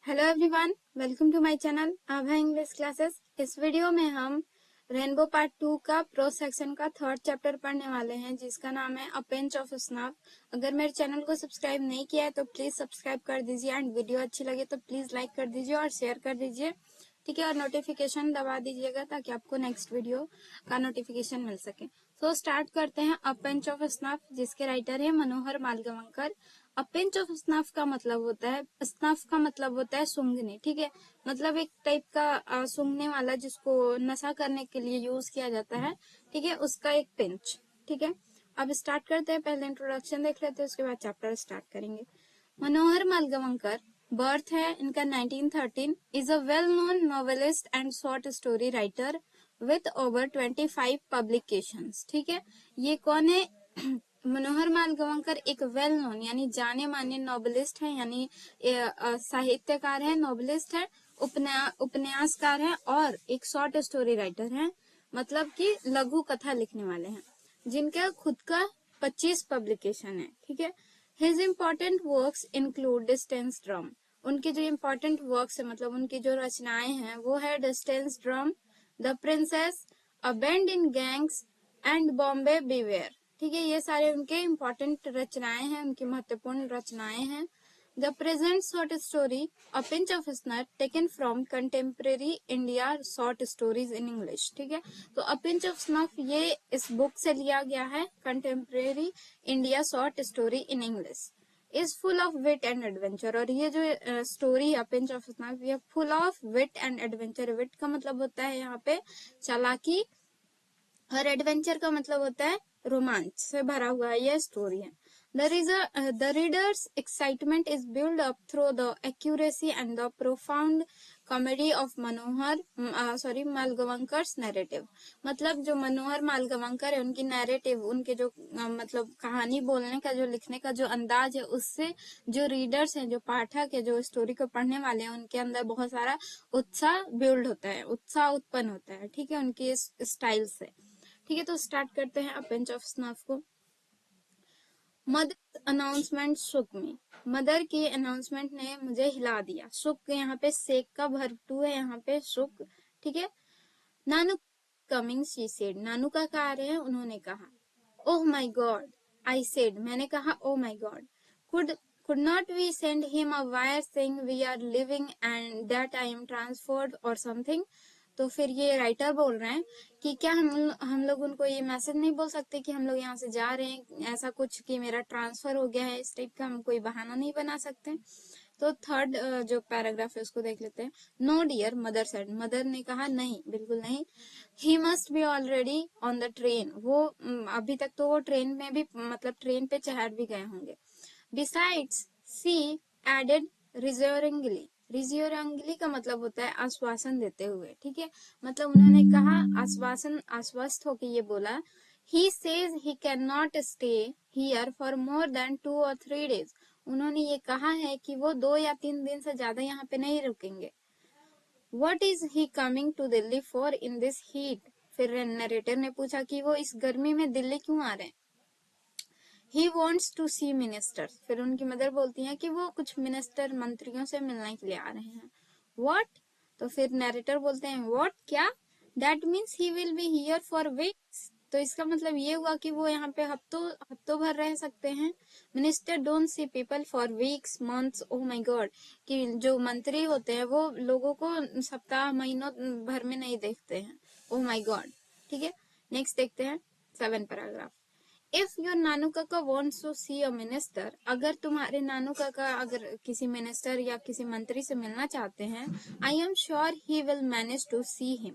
Hello everyone, welcome to my channel Abha English classes. इस video में हम रेनबो पार्ट 2 का प्रो सेक्शन का थर्ड चैप्टर पढ़ने वाले हैं, जिसका नाम है अ पिंच ऑफ स्नफ। अगर मेरे चैनल को सब्सक्राइब नहीं किया है तो प्लीज सब्सक्राइब कर दीजिए एंड वीडियो अच्छी लगे तो प्लीज लाइक कर दीजिए और शेयर कर दीजिए, ठीक है। और नोटिफिकेशन दबा दीजिएगा ताकि आपको नेक्स्ट वीडियो का नोटिफिकेशन मिल सके। तो स्टार्ट करते हैं अ पिंच ऑफ स्नफ, जिसके राइटर है मनोहर मालगवंकर। अ पिंच ऑफ स्नफ का मतलब होता है, स्नफ का मतलब होता है सूंघने, ठीक है। मतलब एक टाइप का सूंघने वाला जिसको नशा करने के लिए यूज किया जाता है, ठीक है, उसका एक पिंच, ठीक है। अब स्टार्ट करते हैं, पहले इंट्रोडक्शन देख लेते हैं, उसके बाद चैप्टर स्टार्ट करेंगे। मनोहर मालगवंकर, बर्थ है इनका 1913, is a well known novelist and short story writer with over 25 publications, ठीक है। ये कौन है? मनोहर मालगवंकर एक वेल नोन यानी जाने माने नॉवेलिस्ट है, यानी साहित्यकार है, नॉवेलिस्ट है, उपन्यासकार है और एक शॉर्ट स्टोरी राइटर है, मतलब कि लघु कथा लिखने वाले हैं, जिनका खुद का 25 पब्लिकेशन है, ठीक है। His important works include distance drum. उनके जो इम्पोर्टेंट वर्क्स है, मतलब उनकी जो रचनाएं हैं, वो है distance drum, the princess, a band in gangs and Bombay beware, ठीक है। ये सारे उनके इम्पोर्टेंट रचनाएं हैं, उनकी महत्वपूर्ण रचनाएं हैं। The present short story a pinch of snuff taken from contemporary India short stories in English, ठीक है। तो अ पिंच ऑफ स्नफ ये इस बुक से लिया गया है, contemporary India short story in English, is full of wit and adventure. और ये जो story a pinch of snuff, ये full of wit and adventure. Wit का मतलब होता है यहाँ पे चालाकी, और एडवेंचर का मतलब होता है रोमांच से भरा हुआ यह स्टोरी है। The reader's excitement is built up through the accuracy and the profound comedy of मालगवंकर's narrative। मतलब जो मनोहर मालगवंकर है, उनकी नैरेटिव, उनके जो मतलब कहानी बोलने का, जो लिखने का जो अंदाज है, उससे जो रीडर्स हैं, जो पाठक है, जो स्टोरी को पढ़ने वाले हैं, उनके अंदर बहुत सारा उत्साह बिल्ड होता है, उत्साह उत्पन्न होता है, ठीक है, उनकी इस स्टाइल से, ठीक है। तो स्टार्ट करते हैं अ पिंच ऑफ स्नफ को। मदर अनाउंसमेंट शुक मी। मदर की अनाउंसमेंट ने मुझे हिला दिया। शुक यहाँ पे सेक का वर्ब टू है, यहाँ पे शुक, ठीक है। नानू कमिंग, शी सेड। नानू का कार्य है, उन्होंने कहा। Oh my God, I said, मैंने कहा oh my God. Could not we send him a wire saying we are living and that I am transferred or something. तो फिर ये राइटर बोल रहे हैं कि क्या हम लोग उनको ये मैसेज नहीं बोल सकते कि हम लोग यहाँ से जा रहे हैं, ऐसा कुछ कि मेरा ट्रांसफर हो गया है, इस टाइप का हम कोई बहाना नहीं बना सकते। तो थर्ड जो पैराग्राफ है उसको देख लेते हैं। No dear, mother said. Mother ने कहा नहीं, बिल्कुल नहीं। He must be already on the train. वो अभी तक तो वो ट्रेन में भी, मतलब ट्रेन पे चढ़ भी गए होंगे। बिसाइड्स, सी एडेड रिजोरिंगली। रिजोरिंगली का मतलब होता है आश्वासन देते हुए, ठीक है। मतलब उन्होंने कहा, आश्वस्त होकर ये बोला, he says he can not stay here for more than 2 or 3 days। उन्होंने ये कहा है कि वो 2 या 3 दिन से ज्यादा यहाँ पे नहीं रुकेंगे। What is he coming to Delhi for in this heat? फिर नरेटर ने पूछा कि वो इस गर्मी में दिल्ली क्यों आ रहे हैं। He wants to see ministers। फिर उनकी मदर बोलती है कि वो कुछ मिनिस्टर, मंत्रियों से मिलने के लिए आ रहे हैं। What? तो फिर नरेटर बोलते हैं what, क्या? That means he will be here for weeks। तो इसका मतलब ये हुआ कि वो यहाँ पे हफ्तों भर रह सकते हैं। Minister don't see people for weeks, months. Oh my God, कि जो मंत्री होते हैं वो लोगों को सप्ताह, महीनों भर में नहीं देखते हैं। ओह माय गॉड, ठीक है। नेक्स्ट देखते हैं 7 paragraph. If your Nanu Kaka wants to see a minister, अगर तुम्हारे नानू काका अगर किसी मिनिस्टर या किसी मंत्री से मिलना चाहते हैं, I am sure he will manage to see him.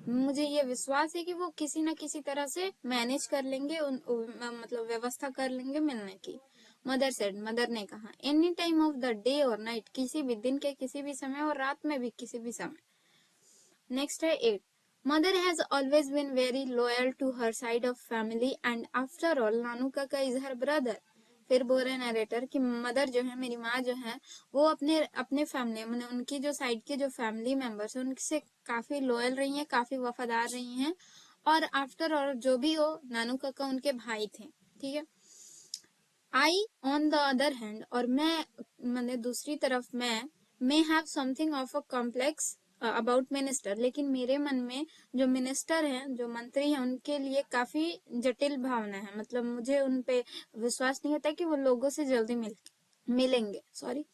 मुझे ये विश्वास है कि वो किसी न किसी तरह से मैनेज कर लेंगे, मतलब व्यवस्था कर लेंगे मिलने की। मदर सेड, मदर ने कहा, any time of the day और नाइट, किसी भी दिन के किसी भी समय और रात में भी किसी भी समय। नेक्स्ट है 8। Mother has always been very loyal to her side of family and after all, नानू काका is her brother। फिर बोल रहे नरेटर कि मदर जो है, मेरी माँ जो है, वो अपने फैमिली, मैंने उनकी जो साइड के जो फैमिली मेंबर्स हैं उनसे काफी लॉयल रही हैं, काफी वफादार रही हैं। और आफ्टर ऑल जो भी हो, नानू काका उनके भाई थे, ठीक है। आई ऑन द अदर हैंड, और मैंने दूसरी तरफ, मैं may have something of a complex about minister, लेकिन मेरे मन में जो मिनिस्टर हैं, जो मंत्री हैं, उनके लिए काफी जटिल भावना है, मतलब मुझे उन पे विश्वास नहीं होता कि वो लोगों से जल्दी मिलेंगे। Sorry.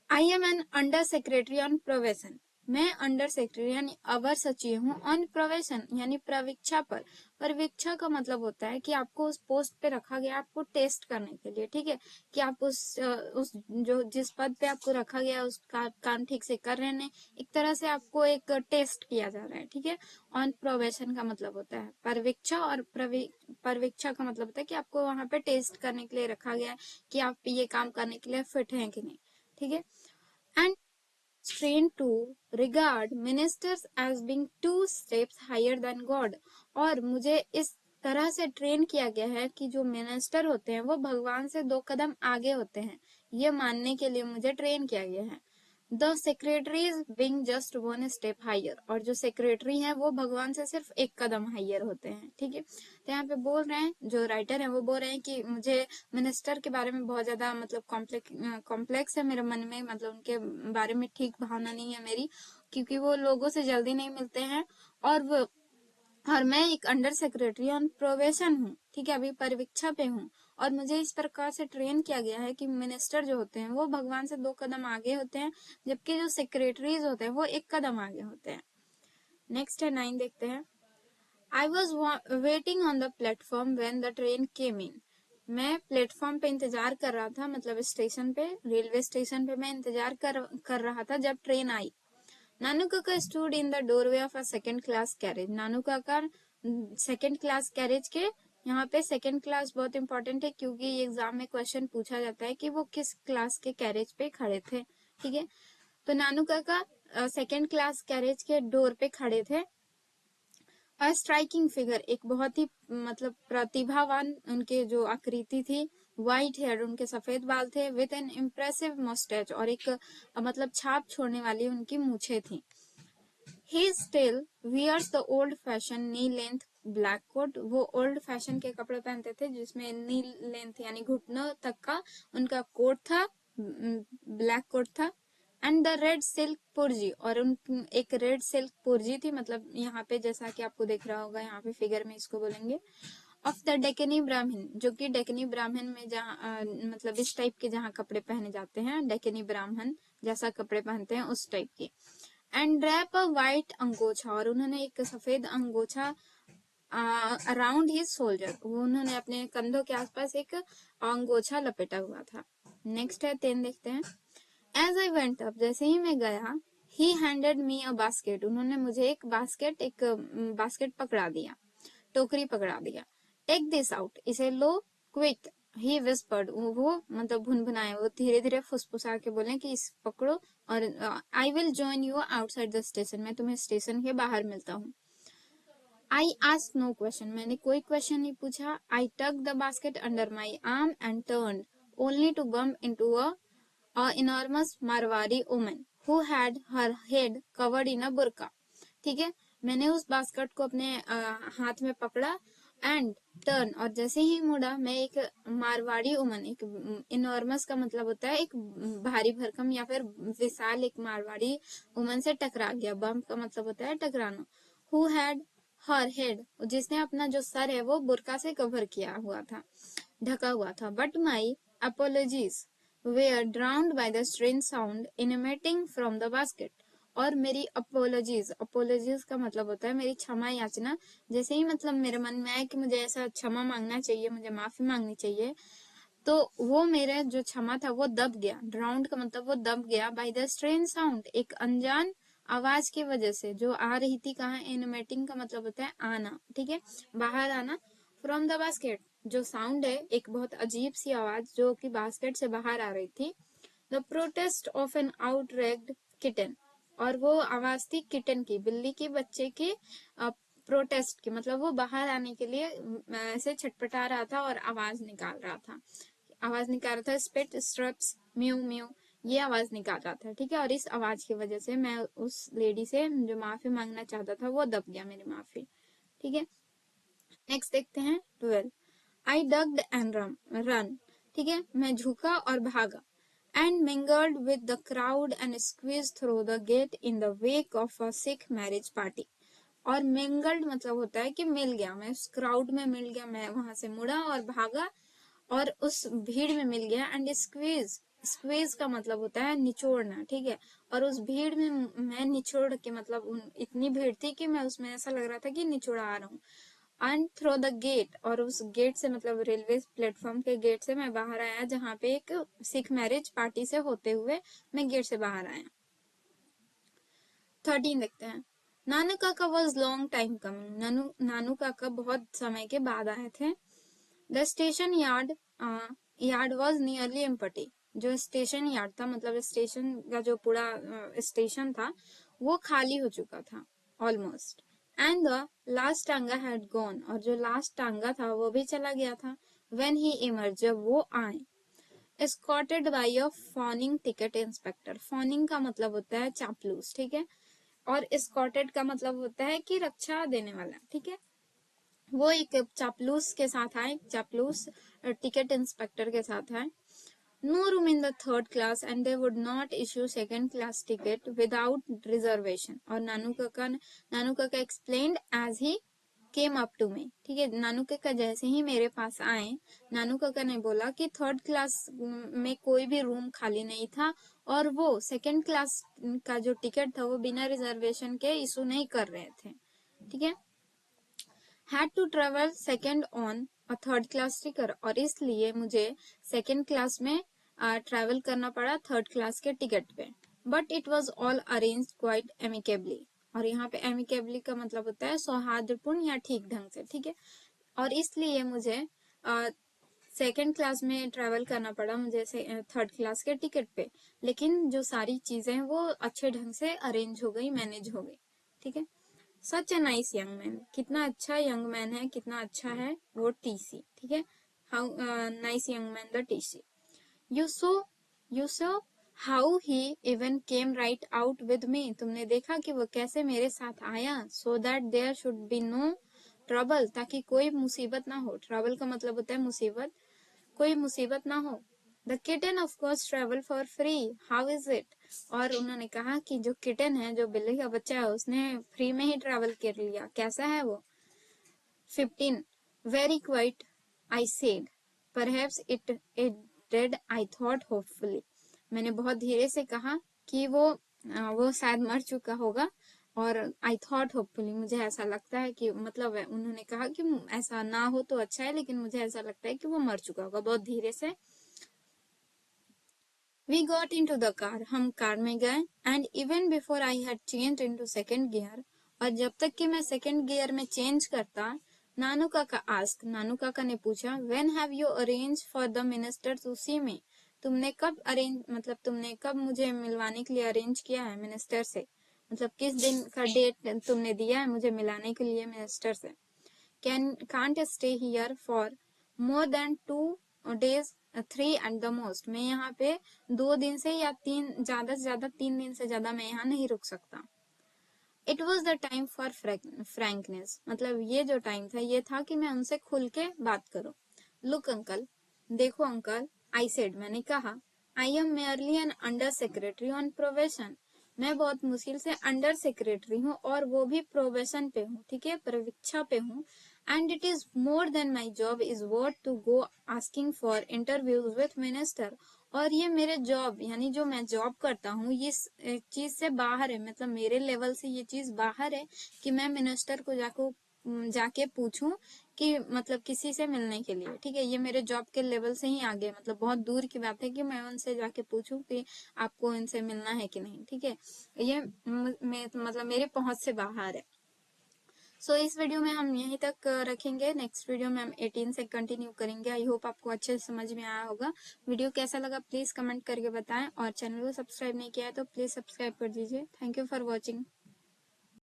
I am an under secretary on probation, मैं अंडर सेक्रेटरी यानी अवर सचिव हूँ, ऑन प्रोवेशन यानी प्रवीक्षा पर। प्रवीक्षा का मतलब होता है कि आपको उस पोस्ट पे रखा गया आपको टेस्ट करने के लिए, ठीक है, कि आप उस जो जिस पद पे आपको रखा गया उसका काम ठीक से कर रहे हैं, एक तरह से आपको एक टेस्ट किया जा रहा है, ठीक है। ऑन प्रोवेशन का मतलब होता है प्रवीक्षा, और प्रवीक्षा का मतलब होता है कि आपको वहां पे टेस्ट करने के लिए रखा गया है कि आप ये काम करने के लिए फिट हैं कि नहीं, ठीक है। And trained to regard ministers as being two steps higher than God, और मुझे इस तरह से ट्रेन किया गया है कि जो मिनिस्टर होते हैं वो भगवान से 2 कदम आगे होते हैं, ये मानने के लिए मुझे ट्रेन किया गया है। The secretaries being just 1 step higher, और जो सेक्रेटरी हैं वो भगवान से सिर्फ 1 कदम हायर होते हैं, ठीक है। तो यहाँ पे बोल रहे हैं, जो राइटर हैं वो बोल रहे हैं कि मुझे मिनिस्टर के बारे में बहुत ज्यादा मतलब कॉम्प्लेक्स है मेरे मन में, मतलब उनके बारे में ठीक भावना नहीं है मेरी, क्योंकि वो लोगों से जल्दी नहीं मिलते हैं, और मैं एक अंडर सेक्रेटरी ऑन प्रोवेशन हूँ, ठीक है, अभी परीक्षा पे हूँ, और मुझे इस प्रकार से ट्रेन किया गया है कि मिनिस्टर जो होते हैं वो भगवान से 2 कदम आगे होते हैं, जबकि जो सेक्रेटरीज होते हैं वो 1 कदम आगे होते हैं। नेक्स्ट है 9, देखते हैं। I was waiting on the platform when the train came in, मैं प्लेटफॉर्म पे इंतजार कर रहा था, मतलब स्टेशन पे, रेलवे स्टेशन पे मैं इंतजार कर रहा था जब ट्रेन आई। Nanu Kaka stood in the doorway of a second class carriage, Nanu Kaka second class carriage के, यहाँ पे सेकंड क्लास बहुत इंपॉर्टेंट है क्योंकि ये एग्जाम में क्वेश्चन पूछा जाता है कि वो किस क्लास के कैरेज पे खड़े थे, ठीक है। तो नानू काका सेकंड क्लास कैरेज के डोर पे खड़े थे। अ स्ट्राइकिंग फिगर, एक बहुत ही मतलब प्रतिभावान उनके जो आकृति थी, व्हाइट हेयर, उनके सफेद बाल थे, विद एन इम्प्रेसिव मोस्टैच, और एक मतलब छाप छोड़ने वाली उनकी मूछें थी। He still wears the old fashioned knee length black coat, वो ओल्ड फैशन के कपड़े पहनते थे जिसमें नी लेंथ यानी घुटनों तक का उनका कोट था, ब्लैक कोट था। एंड द रेड सिल्क पुर्जी, और उन एक रेड सिल्क पुर्जी थी, मतलब यहाँ पे जैसा कि आपको दिख रहा होगा, यहाँ पे फिगर में इसको बोलेंगे ऑफ द डेकनी ब्राह्मण, जो कि डेकनी ब्राह्मण में जहाँ मतलब इस टाइप के जहाँ कपड़े पहने जाते हैं, डेकनी ब्राह्मण जैसा कपड़े पहनते हैं उस टाइप के। एंड रैप अ व्हाइट अंगोछा, और उन्होंने एक सफेद अंगोछा अराउंड हिज शोल्डर, वो उन्होंने अपने कंधों के आसपास एक अंगोछा लपेटा हुआ था। नेक्स्ट है 10, देखते हैं। एज आई वेंट अप, जैसे ही मैं गया, ही हैंडेड मी अ बास्केट, उन्होंने मुझे एक बास्केट पकड़ा दिया, टोकरी पकड़ा दिया। टेक दिस आउट, इसे लो, क्विक, ही विस्पर्ड, वो मतलब भुनभुनाए, वो धीरे धीरे फुसफुसा के बोले कि इस पकड़ो, और I will join you outside the station, मैं तुम्हें स्टेशन के बाहर मिलता हूँ। आई आस्क्ड नो क्वेश्चन, मैंने कोई क्वेश्चन नहीं पूछा। I tuck the basket under my arm and turn only to bump into a enormous Marwari woman who had her head covered in a burqa, ठीक है। मैंने उस बास्केट को अपने हाथ में पकड़ा एंड टर्न, और जैसे ही मुड़ा, मैं एक मारवाड़ी वुमन, एक इनॉर्मस का मतलब होता है एक भारी भरकम या फिर विशाल, एक मारवाड़ी वुमन से टकरा गया। बम्प का मतलब होता है टकराना। हु हैड हर हेड, जिसने अपना जो सर है वो बुर्का से कवर किया हुआ था, ढका हुआ था। But my apologies were drowned by the strange sound emitting from the basket, और मेरी अपोलॉजीज का मतलब होता है मेरी क्षमा याचना, जैसे ही मतलब मेरे मन में आया कि मुझे ऐसा क्षमा मांगना चाहिए, मुझे माफी मांगनी चाहिए, तो वो मेरे जो क्षमा था वो दब गया। ड्राउंड का मतलब वो दब गया बाय द स्ट्रेंज साउंड, एक अनजान आवाज की वजह से जो आ रही थी। कहाँ, इनमेटिंग का मतलब होता है आना, ठीक है, बाहर आना। फ्रॉम द बास्केट, जो साउंड है एक बहुत अजीब सी आवाज जो कि बास्केट से बाहर आ रही थी। The protest of an outraged kitten, और वो आवाज थी किटन की, बिल्ली की बच्चे की प्रोटेस्ट की, मतलब वो बाहर आने के लिए ऐसे छटपटा रहा था और आवाज निकाल रहा था, स्पिट स्ट्रप्स म्यू म्यू, ये आवाज निकाल रहा था, ठीक है। और इस आवाज की वजह से मैं उस लेडी से जो माफी मांगना चाहता था वो दब गया, मेरी माफी, ठीक है। नेक्स्ट देखते हैं 12। आई डग्ड एंड रन, ठीक है, मैं झुका और भागा। and mingled with the crowd and squeezed through the gate in the wake of a Sikh marriage party. और mingled मतलब होता है कि मिल गया, मैं उस क्राउड में मिल गया, मैं वहां से मुड़ा और भागा और उस भीड़ में मिल गया। एंड स्क्वीज, स्क्वीज का मतलब होता है निचोड़ना, ठीक है। और उस भीड़ में मैं निचोड़ के मतलब इतनी भीड़ थी कि मैं उसमें ऐसा लग रहा था कि निचोड़ा आ रहा हूँ। एंड थ्रू द गेट, और उस गेट से मतलब रेलवे प्लेटफॉर्म के गेट से मैं बाहर आया, जहाँ पे एक सिख मैरिज पार्टी से होते हुए मैं गेट से बाहर आया। 13 देखते हैं। नानू काका वॉज लॉन्ग टाइम कमिंग, नानू काका बहुत समय के बाद आए थे। The station yard was nearly empty, जो स्टेशन यार्ड था मतलब स्टेशन का जो पूरा स्टेशन था वो खाली हो चुका था ऑलमोस्ट। एंड द लास्ट टांगा हैड गॉन, और जो लास्ट टांगा था वो भी चला गया था। व्हेन ही इमर्ज, जब वो आए। एस्कॉर्टेड बाय अ फॉनिंग टिकट इंस्पेक्टर, फॉनिंग का मतलब होता है चापलूस, ठीक है। और एस्कॉर्टेड का मतलब होता है कि रक्षा देने वाला, ठीक है। वो एक चापलूस के साथ आए, चापलूस टिकट इंस्पेक्टर के साथ आए। No room in the third class and they would not issue second class ticket without reservation. और Nanu Kaka explained as he came up to me, ठीक है। नानू काका जैसे ही मेरे पास आए, नानू काका ने बोला कि थर्ड क्लास में कोई भी रूम खाली नहीं था और वो सेकंड क्लास का जो टिकट था वो बिना रिजर्वेशन के इशू नहीं कर रहे थे, ठीक है। Had to travel second on a third class ticket, और इसलिए मुझे सेकेंड क्लास में ट्रेवल करना पड़ा थर्ड क्लास के टिकट पे। But it was all arrange quite amicably, और यहाँ पे एमिकेबली का मतलब होता है सौहार्दपूर्ण या ठीक ढंग से, ठीक है। और इसलिए मुझे सेकेंड क्लास में ट्रेवल करना पड़ा मुझे थर्ड क्लास के टिकट पे, लेकिन जो सारी चीजें वो अच्छे ढंग से अरेंज हो गई, मैनेज हो गई, ठीक है। सच ए नाइस यंग मैन, कितना अच्छा यंग मैन है, कितना अच्छा है वो टीसी, ठीक है। How nice young man the TC. You saw you saw how he even came right out with me, तुमने देखा कि वो कैसे मेरे साथ आया। So that there should be no trouble, ताकि कोई मुसीबत ना हो। ट्रबल का मतलब होता है मुसीबत, कोई मुसीबत ना हो। The kitten of course travel for free, how is it. और उन्होंने कहा कि जो किटन है, जो बिल्ली का बच्चा है, उसने फ्री में ही ट्रेवल कर लिया, कैसा है वो। 15 very quite I said, perhaps it dead I thought hopefully, मैंने बहुत धीरे से कहा कि वो शायद मर चुका होगा। और आई थॉट होपफुली, मुझे ऐसा लगता है कि मतलब उन्होंने कहा कि ऐसा ना हो तो अच्छा है, लेकिन मुझे ऐसा लगता है कि वो मर चुका होगा, बहुत धीरे से। We got into the car, हम कार में गए। And even before I had change into second gear, और जब तक कि मैं सेकंड गियर में चेंज करता, नानू काका आस्क, नानू काका ने पूछा, when have you arrange for the minister to see me, तुमने कब अरेंज मतलब तुमने कब मुझे मिलवाने के लिए अरेंज किया है मिनिस्टर से, मतलब किस दिन का डेट तुमने दिया है मुझे मिलाने के लिए मिनिस्टर से। Can't stay here for more than 2 days, 3 at the most, मैं यहाँ पे 2 दिन से या 3, ज्यादा से ज्यादा 3 दिन से ज्यादा मैं यहाँ नहीं रुक सकता। It was the time for frankness, मतलब ये जो टाइम था ये था कि मैं उनसे खुल के बात करूं। लुक अंकल, देखो अंकल, आई सेड, मैंने कहा, I am merely N under secretary on probation, मैं बहुत मुश्किल से अंडर सेक्रेटरी हूँ और वो भी प्रोवेशन पे हूँ, ठीक है, प्रवीक्षा पे हूँ। And it is more than my job is what to go asking for interviews with minister, और ये मेरे जॉब यानी जो मैं जॉब करता हूँ ये इस चीज से बाहर है, मतलब मेरे लेवल से ये चीज बाहर है कि मैं मिनिस्टर को जाके पूछूं कि मतलब किसी से मिलने के लिए, ठीक है। ये मेरे जॉब के लेवल से ही आगे, मतलब बहुत दूर की बात है कि मैं उनसे जाके पूछूं कि आपको इनसे मिलना है कि नहीं, ठीक है। ये मतलब मेरे पहुंच से बाहर है। सो इस वीडियो में हम यहीं तक रखेंगे, नेक्स्ट वीडियो में हम 18 से कंटिन्यू करेंगे। आई होप आपको अच्छे से समझ में आया होगा। वीडियो कैसा लगा प्लीज कमेंट करके बताएं, और चैनल को सब्सक्राइब नहीं किया है तो प्लीज सब्सक्राइब कर दीजिए। Thank you for watching.